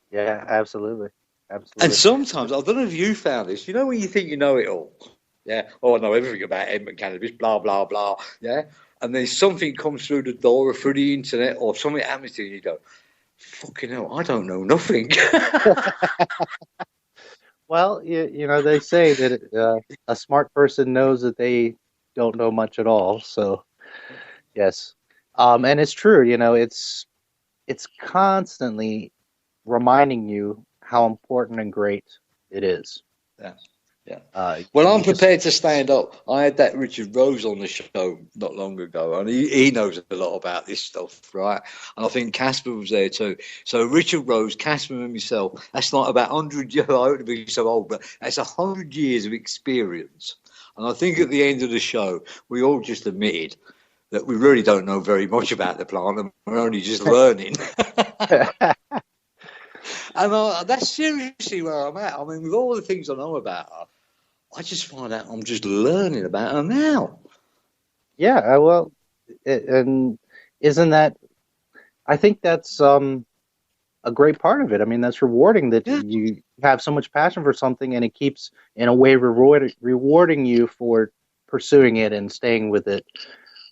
Yeah, absolutely. Absolutely. And sometimes, I don't know if you found this, you know when you think you know it all? Yeah, oh, I know everything about hemp and cannabis, blah, blah, blah, yeah? And then something comes through the door or through the internet or something happens to you and you go, fucking hell, I don't know nothing. Well, you know, they say that a smart person knows that they don't know much at all. So, yes. And it's true, you know, it's constantly reminding you how important and great it is. Yeah. Yeah. Well, I'm prepared to stand up. I had that Richard Rose on the show not long ago, and he knows a lot about this stuff, right? And I think Casper was there too. So Richard Rose, Casper and myself, that's not about 100 years, I don't want to be so old, but that's 100 years of experience. And I think at the end of the show, we all just admitted that we really don't know very much about the plant, and we're only just learning. And that's seriously where I'm at. I mean, with all the things I know about her, I just find out I'm just learning about her now. Yeah, well, and isn't that? I think that's a great part of it. I mean, that's rewarding that you have so much passion for something, and it keeps, in a way, rewarding you for pursuing it and staying with it.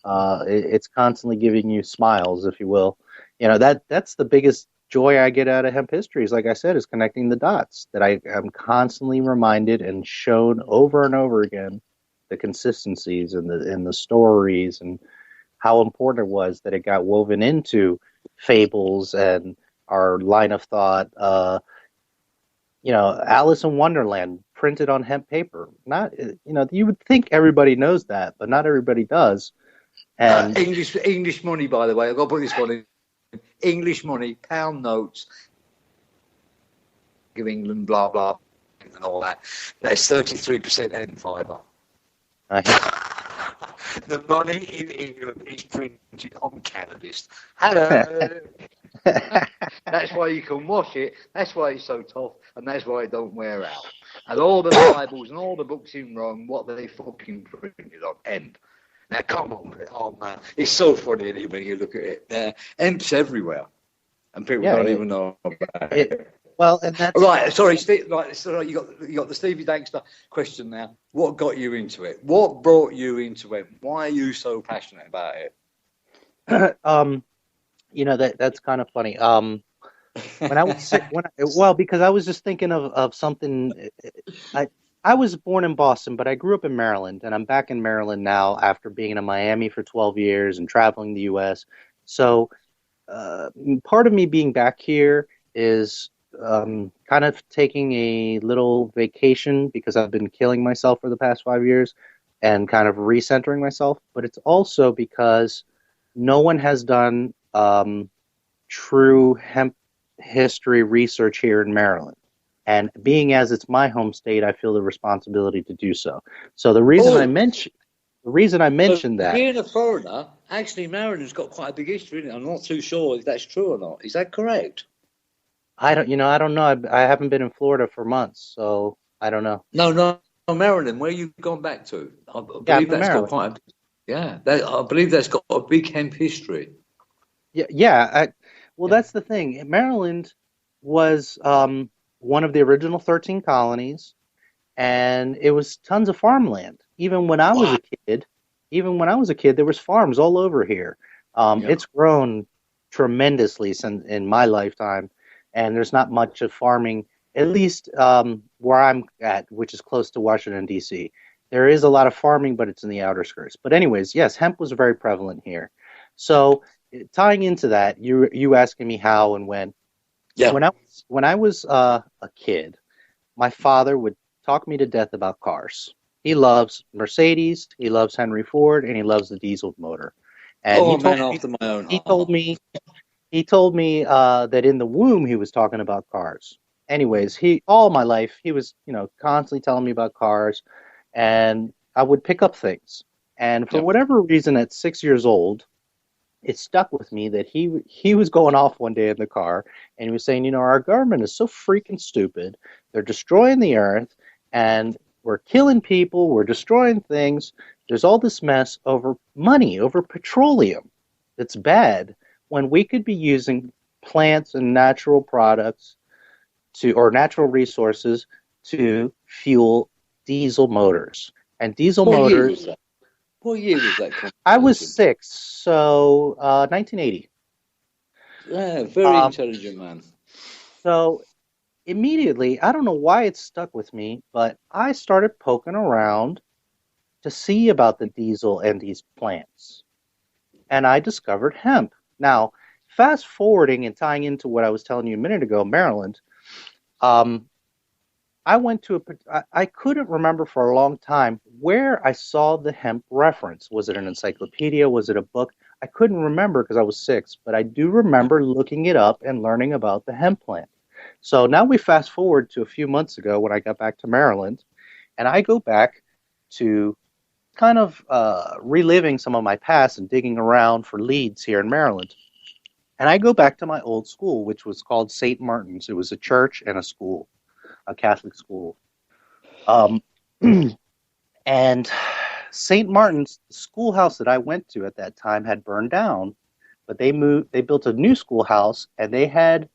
It's constantly giving you smiles, if you will. You know, that's the biggest joy I get out of hemp history is, like I said, is connecting the dots, that I am constantly reminded and shown over and over again the consistencies and the stories and how important it was that it got woven into fables and our line of thought. You know, Alice in Wonderland printed on hemp paper. Not, you know, you would think everybody knows that, but not everybody does. And English money, by the way, I've got to put this one in. English money, pound notes, of England, blah, blah, and all that. That's 33% hemp fibre. The money in England is printed on cannabis. Hello. That's why you can wash it. That's why it's so tough, and that's why it don't wear out. And all the Bibles and all the books in Rome, what they fucking printed on hemp. Now, come on, oh man, it's so funny when you look at it. Hemp's everywhere, and people don't even know about it. Well, and that's right. Sorry, Steve. Right, sorry, you got the Stevie Danks question now. What got you into it? What brought you into it? Why are you so passionate about it? You know, that's kind of funny. When I was sick, because I was just thinking of something. I was born in Boston, but I grew up in Maryland, and I'm back in Maryland now after being in Miami for 12 years and traveling the U.S. So part of me being back here is kind of taking a little vacation because I've been killing myself for the past 5 years and kind of recentering myself. But it's also because no one has done true hemp history research here in Maryland. And being as it's my home state, I feel the responsibility to do so. So the reason I mentioned that, being a foreigner, actually Maryland's got quite a big history in it. I'm not too sure if that's true or not. Is that correct? I don't know. I haven't been in Florida for months, so I don't know. No, Maryland. Where you gone back to? I believe that's got quite I believe that's got a big hemp history. Yeah. That's the thing. Maryland was one of the original 13 colonies, and it was tons of farmland. Even when I was a kid, there was farms all over here. It's grown tremendously since in my lifetime, and there's not much of farming, at least where I'm at, which is close to Washington, D.C. There is a lot of farming, but it's in the outer skirts. But anyways, yes, hemp was very prevalent here. So tying into that, you asking me how and when. Yeah. When I was a kid, my father would talk me to death about cars. He loves Mercedes, he loves Henry Ford, and he loves the diesel motor. And after my own heart. He told me that in the womb he was talking about cars. Anyways, all my life he was constantly telling me about cars, and I would pick up things. And for whatever reason, at 6 years old, it stuck with me that he was going off one day in the car, and he was saying, our government is so freaking stupid. They're destroying the earth, and we're killing people. We're destroying things. There's all this mess over money, over petroleum. That's bad when we could be using plants and natural products or natural resources to fuel diesel motors. And diesel motors. What year was that? I was 6, so 1980. Yeah, very intelligent man. So immediately, I don't know why it stuck with me, but I started poking around to see about the diesel and these plants. And I discovered hemp. Now, fast forwarding and tying into what I was telling you a minute ago, Maryland, I couldn't remember for a long time where I saw the hemp reference. Was it an encyclopedia? Was it a book? I couldn't remember because I was 6, but I do remember looking it up and learning about the hemp plant. So now we fast forward to a few months ago when I got back to Maryland, and I go back to kind of reliving some of my past and digging around for leads here in Maryland. And I go back to my old school, which was called St. Martin's. It was a church and a school, a Catholic school. And St. Martin's, the schoolhouse that I went to at that time, had burned down, but they built a new schoolhouse, and they had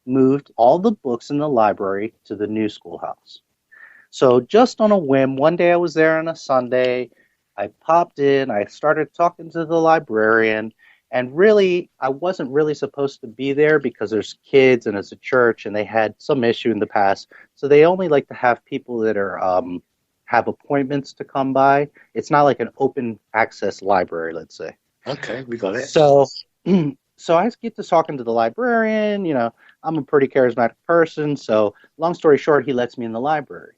moved all the books in the library to the new schoolhouse. So just on a whim, one day I was there on a Sunday, I popped in, I started talking to the librarian, and really, I wasn't really supposed to be there because there's kids and it's a church, and they had some issue in the past. So they only like to have people that are have appointments to come by. It's not like an open access library, let's say. Okay, we got it. So I get to talking to the librarian. I'm a pretty charismatic person. So long story short, he lets me in the library.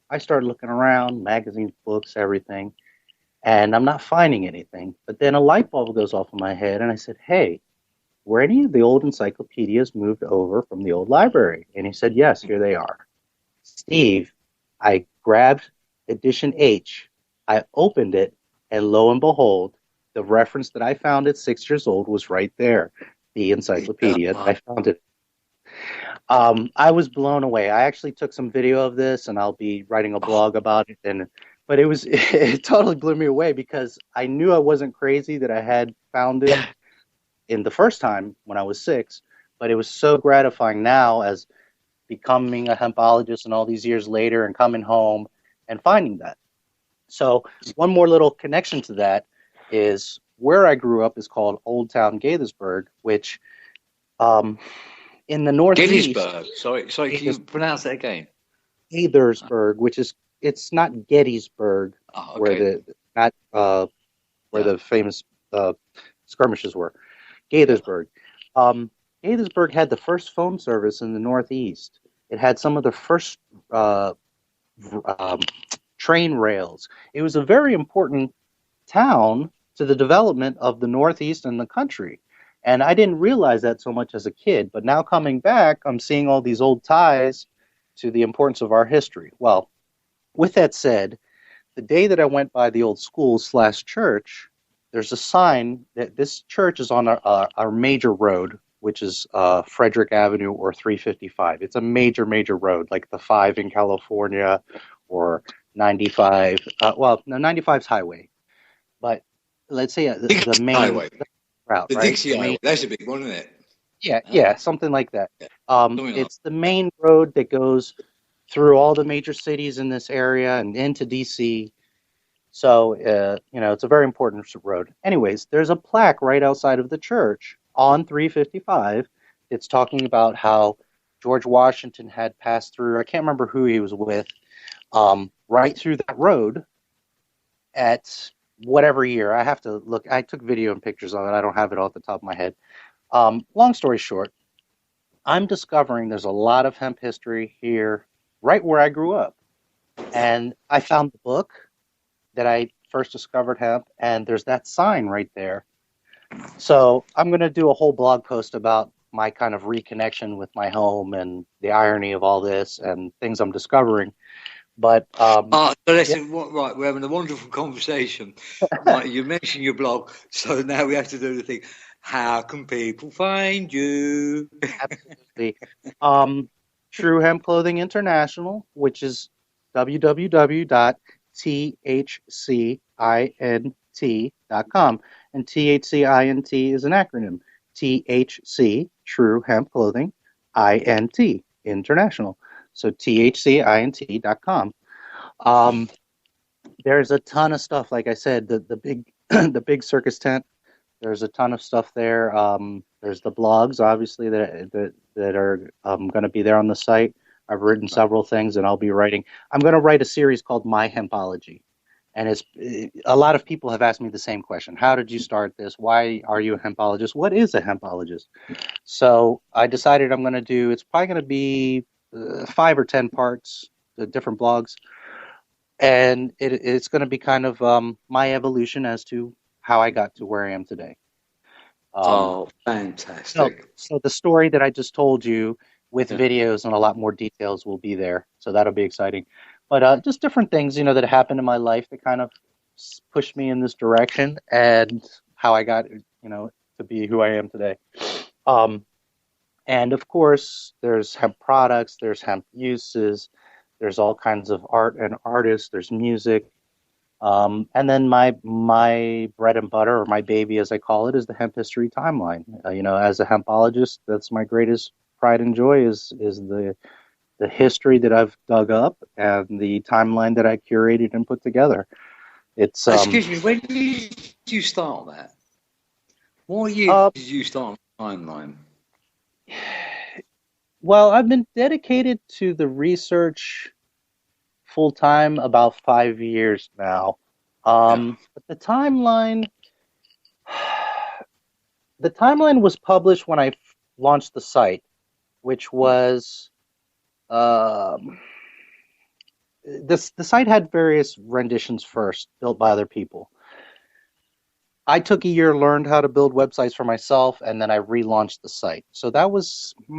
I started looking around, magazines, books, everything. And I'm not finding anything. But then a light bulb goes off in my head, and I said, hey, were any of the old encyclopedias moved over from the old library? And he said, yes, here they are. Steve, I grabbed edition H. I opened it, and lo and behold, the reference that I found at 6 years old was right there, the encyclopedia. I found it. I was blown away. I actually took some video of this, and I'll be writing a blog about it. But it totally blew me away because I knew I wasn't crazy that I had found it in the first time when I was 6. But it was so gratifying now as becoming a hempologist and all these years later and coming home and finding that. So one more little connection to that is where I grew up is called Old Town Gaithersburg, which in the Northeast. Gettysburg. Sorry, can you pronounce that again? Gaithersburg, which is, it's not Gettysburg, okay. where the famous skirmishes were. Gaithersburg. Gaithersburg had the first phone service in the Northeast. It had some of the first train rails. It was a very important town to the development of the Northeast and the country. And I didn't realize that so much as a kid. But now coming back, I'm seeing all these old ties to the importance of our history. Well, with that said, the day that I went by the old school/church, there's a sign that this church is on our major road, which is Frederick Avenue or 355. It's a major road, like the 5 in California or 95. 95's highway. But let's say the main highway. Route, the right? Dixie Highway. That's a big one, isn't it? Yeah, something like that. Yeah. It's the main road that goes through all the major cities in this area and into DC. So, it's a very important road. Anyways, there's a plaque right outside of the church on 355. It's talking about how George Washington had passed through, I can't remember who he was with, right through that road at whatever year. I have to look. I took video and pictures of it. I don't have it off the top of my head. Long story short, I'm discovering there's a lot of hemp history here, right where I grew up. And I found the book that I first discovered hemp, and there's that sign right there. So I'm going to do a whole blog post about my kind of reconnection with my home and the irony of all this and things I'm discovering. But listen, right, we're having a wonderful conversation. Right, you mentioned your blog, so now we have to do the thing. How can people find you? Absolutely. True Hemp Clothing International, which is www.thcint.com. And THCINT is an acronym. THC, True Hemp Clothing, INT, International. So THCINT.com. There's a ton of stuff. Like I said, the big the big circus tent. There's a ton of stuff there. There's the blogs, obviously, that are going to be there on the site. I've written several things, and I'll be writing. I'm going to write a series called My Hempology, and a lot of people have asked me the same question: how did you start this? Why are you a hempologist? What is a hempologist? So I decided I'm going to do. It's probably going to be 5 or 10 parts, the different blogs, and it's going to be kind of my evolution as to how I got to where I am today. Fantastic. So the story that I just told you with videos and a lot more details will be there. So that'll be exciting. But just different things, that happened in my life that kind of pushed me in this direction and how I got, to be who I am today. And of course, there's hemp products, there's hemp uses, there's all kinds of art and artists, there's music. And then my bread and butter, or my baby as I call it, is the hemp history timeline. As a hempologist, that's my greatest pride and joy is the history that I've dug up and the timeline that I curated and put together. It's excuse me, when did you start that? What year did you start the timeline? Well, I've been dedicated to the research full time about 5 years now. But the timeline was published when I launched the site, which was the site had various renditions first, built by other people. I took a year, learned how to build websites for myself, and then I relaunched the site. So that was a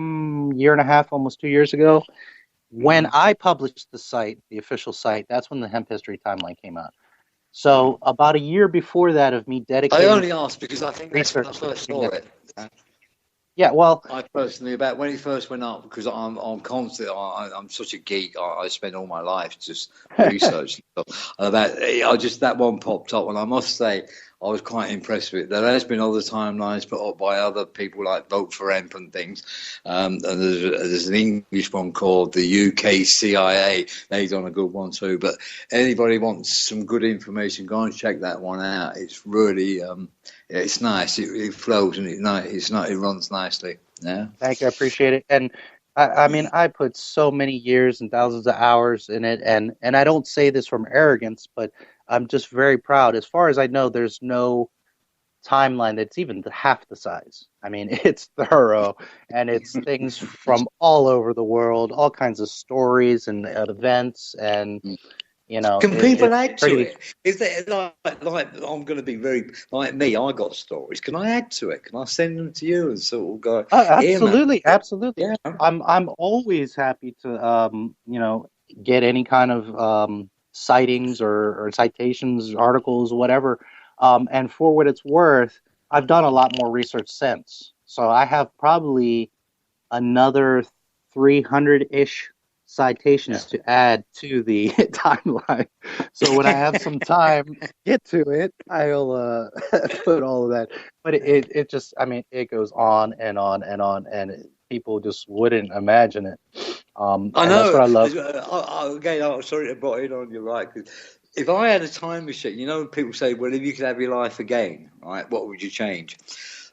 year and a half, almost 2 years ago. When I published the site, the official site, that's when the Hemp History Timeline came out. So about a year before that of me dedicating... I only asked because I think that's when I first saw it. Yeah, well... I personally, about when it first went up, because I'm constantly, I'm such a geek, I spend all my life just researching stuff. That one popped up, and I must say, I was quite impressed with it. There has been other timelines put up by other people like Vote for Hemp and things. And there's an English one called the UK CIA. They've done a good one too. But anybody wants some good information, go and check that one out. It's really, it's nice. It flows and it runs nicely. Yeah. Thank you. I appreciate it. And I mean, I put so many years and thousands of hours in it. And I don't say this from arrogance, but I'm just very proud. As far as I know, there's no timeline that's even half the size. I mean, it's thorough, and it's things from all over the world, all kinds of stories and events, and Can people add to it? Is there like I'm going to be very like me? I got stories. Can I add to it? Can I send them to you and sort of go? Absolutely, absolutely. Yeah. I'm always happy to get any kind of sightings or citations, articles, whatever. And for what it's worth, I've done a lot more research since. So I have probably another 300-ish citations to add to the timeline. So when I have some time, get to it, I'll put all of that. But it just, I mean, it goes on and on and on. And people just wouldn't imagine it. I know. That's what I love. Again, I'm sorry to butt in on you, right? 'Cause if I had a time machine, you know, people say, well, if you could have your life again, right, what would you change?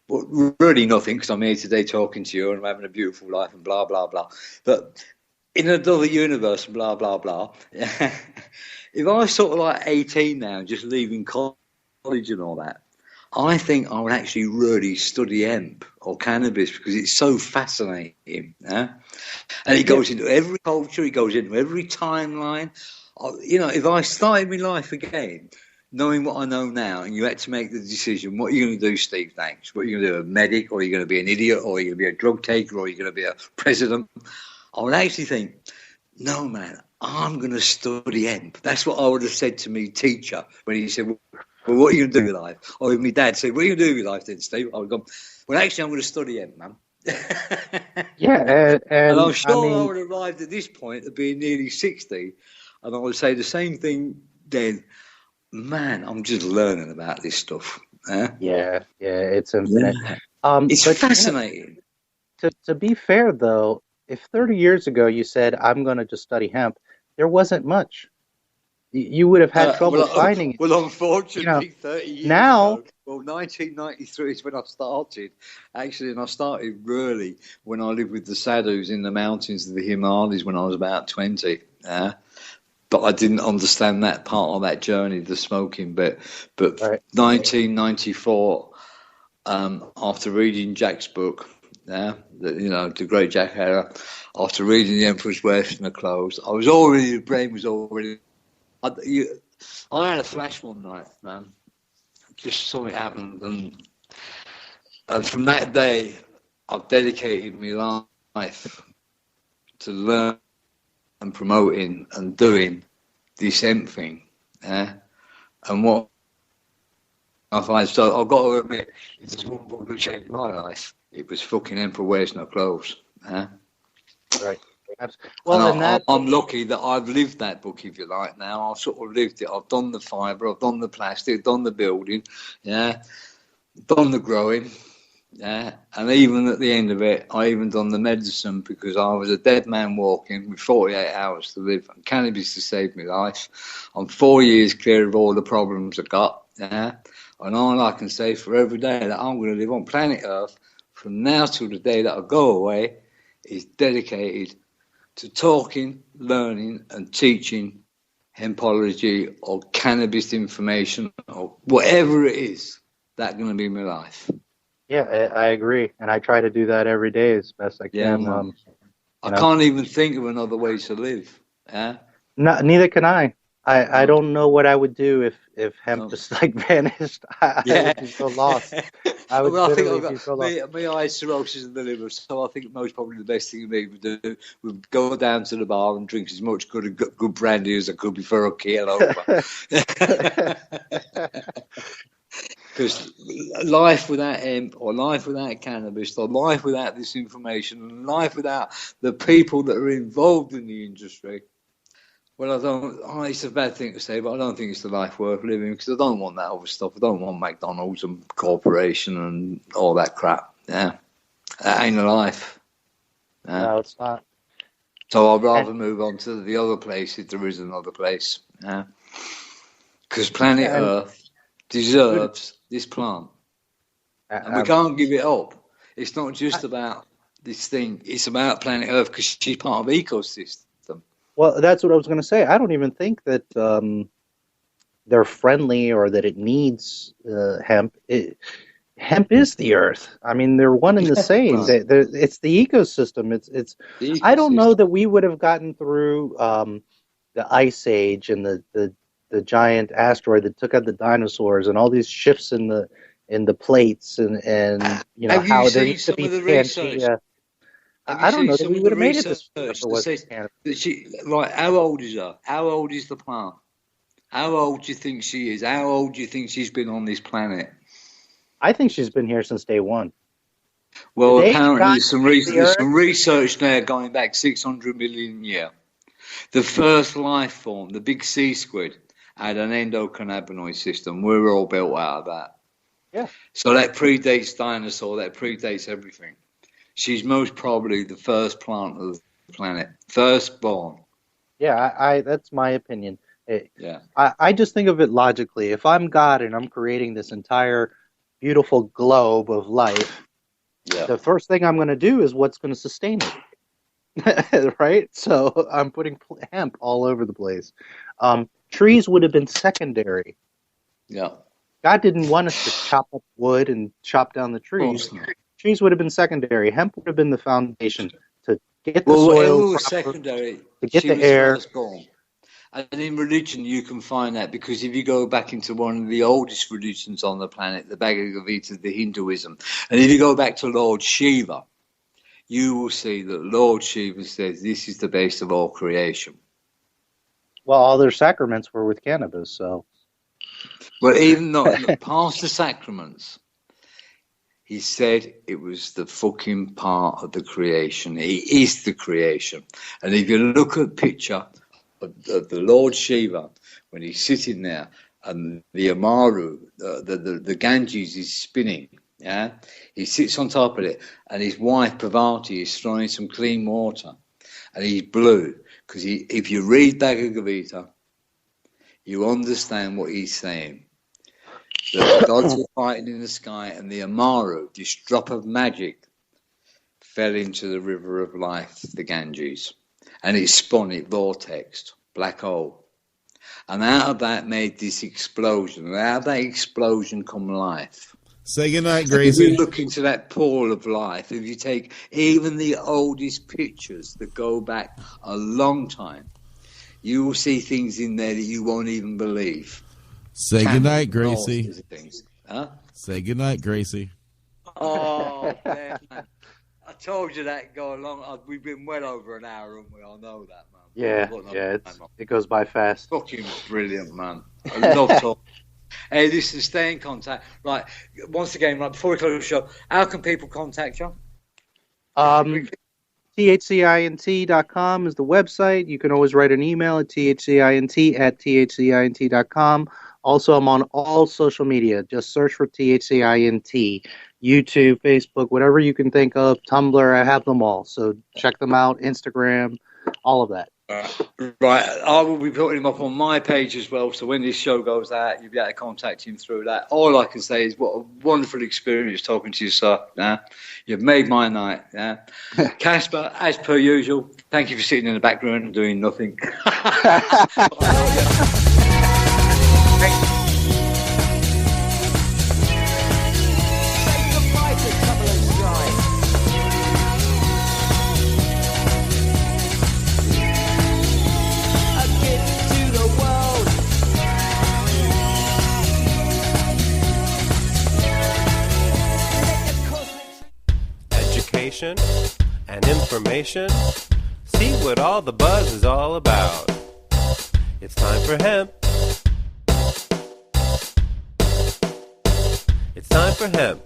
Well, really nothing, because I'm here today talking to you and I'm having a beautiful life and blah, blah, blah. But in another universe, blah, blah, blah. If I was sort of like 18 now, just leaving college and all that, I think I would actually really study hemp or cannabis because it's so fascinating. And it goes into every culture, it goes into every timeline. You know, if I started my life again, knowing what I know now, and you had to make the decision, what are you going to do, Steve Danks? What are you going to do, a medic, or are you going to be an idiot, or are you going to be a drug taker, or are you going to be a president? I would actually think, no, man, I'm going to study hemp. That's what I would have said to me teacher when he said, well, what are you going to do with life? Or if my dad said, what are you going to do with life then, Steve? I would go, well, actually, I'm going to study hemp, man. Yeah, and I'm sure I would have arrived at this point of being nearly 60, and I would say the same thing then. Man, I'm just learning about this stuff. Yeah, it's infinite. Yeah. It's fascinating. To be fair, though, if 30 years ago you said, I'm going to just study hemp, there wasn't much. You would have had trouble finding it. Well, unfortunately, 30 years now, ago, well, 1993 is when I started. Actually, and I started really when I lived with the sadhus in the mountains of the Himalayas when I was about 20. But I didn't understand that part of that journey, the smoking bit. But right. 1994, after reading Jack's book, the great Jack Herer, after reading The Emperor's Western Clothes, the brain was already... I had a flash one night, man. Just something happened, and from that day, I've dedicated my life to learn and promoting and doing this hemp thing. And what I find, so I've got to admit, if there's one book that changed my life, it was fucking Emperor Wears No Clothes. Right. Well, I'm lucky that I've lived that book, if you like. Now I've sort of lived it. I've done the fibre, I've done the plastic, done the building, done the growing, and even at the end of it, I even done the medicine because I was a dead man walking with 48 hours to live. And cannabis has saved my life. I'm 4 years clear of all the problems I got, and all I can say for every day that I'm going to live on planet Earth from now till the day that I go away is dedicated to talking, learning and teaching hempology or cannabis information or whatever it is. That's going to be my life. Yeah, I agree. And I try to do that every day as best I can. Yeah, I can't even think of another way to live. Neither can I. I don't know what I would do if hemp just like vanished. I would be so lost. I would literally be so lost. Me, I had cirrhosis of the liver, so I think most probably the best thing me would do would go down to the bar and drink as much good brandy as I could before I keel over. Because life without hemp, or life without cannabis, or life without this information, and life without the people that are involved in the industry, well, it's a bad thing to say, but I don't think it's the life worth living because I don't want that other stuff. I don't want McDonald's and corporation and all that crap. Yeah, that ain't a life. No, it's not. So I'd rather move on to the other place if there is another place. Yeah, because planet Earth deserves this plant, and we can't give it up. It's not just about this thing; it's about planet Earth because she's part of the ecosystem. Well, that's what I was going to say. I don't even think that they're friendly or that it needs hemp. Hemp is the earth. I mean, they're one and the same. It's the ecosystem. It's. The ecosystem. I don't know that we would have gotten through the ice age and the giant asteroid that took out the dinosaurs and all these shifts in the plates and how there used to be Pangea. I don't know that we would have made it this right, how old is her? How old is the plant? How old do you think she is? How old do you think she's been on this planet? I think she's been here since day one. Well, apparently there's some research there going back 600 million years. The first life form, the big sea squid, had an endocannabinoid system. We were all built out of that. Yeah. So that predates dinosaur, that predates everything. She's most probably the first plant of the planet, firstborn. Yeah, I that's my opinion. Yeah. I just think of it logically. If I'm God and I'm creating this entire beautiful globe of life, Yeah. the first thing I'm going to do is what's going to sustain it, right? So I'm putting hemp all over the place. Trees would have been secondary. Yeah. God didn't want us to chop up wood and chop down the trees. Trees would have been secondary. Hemp would have been the foundation to get the soil was proper, secondary. to get She the was air. firstborn. And in religion, you can find that, because if you go back into one of the oldest religions on the planet, the Bhagavad Gita, the Hinduism, and if you go back to Lord Shiva, you will see that Lord Shiva says this is the base of all creation. Well, all their sacraments were with cannabis, so. But even though past the sacraments, he said it was the fucking part of the creation. He is the creation. And if you look at the picture of the Lord Shiva, when he's sitting there, and the Amaru, the Ganges is spinning, yeah, he sits on top of it, and his wife Parvati is throwing some clean water, and he's blue, because if you read Bhagavad Gita, you understand what he's saying. The gods were fighting in the sky, and the Amaru, this drop of magic, fell into the river of life, the Ganges, and it spun, it vortexed, black hole. And out of that made this explosion, and out of that explosion come life. Say goodnight, Gracie. If you look into that pool of life, if you take even the oldest pictures that go back a long time, you will see things in there that you won't even believe. Say goodnight, Gracie. Huh? Say goodnight, Gracie. Oh, man. I told you that go along. We've been well over an hour, and we all know that, man. Yeah, it goes by fast. Fucking brilliant, man. I love talking. Hey, listen, stay in contact. Right, once again, right before we close the show, how can people contact you? THCINT.com is the website. You can always write an email at thcint@thcint.com. Also, I'm on all social media. Just search for THCINT. YouTube, Facebook, whatever you can think of. Tumblr, I have them all. So check them out. Instagram, all of that. Right, I will be putting him up on my page as well, so when this show goes out, you'll be able to contact him through that. All I can say is what a wonderful experience talking to you, sir. Yeah? You've made my night. Yeah? Casper, as per usual, thank you for sitting in the background and doing nothing. And information. See what all the buzz is all about. It's time for hemp. It's time for hemp.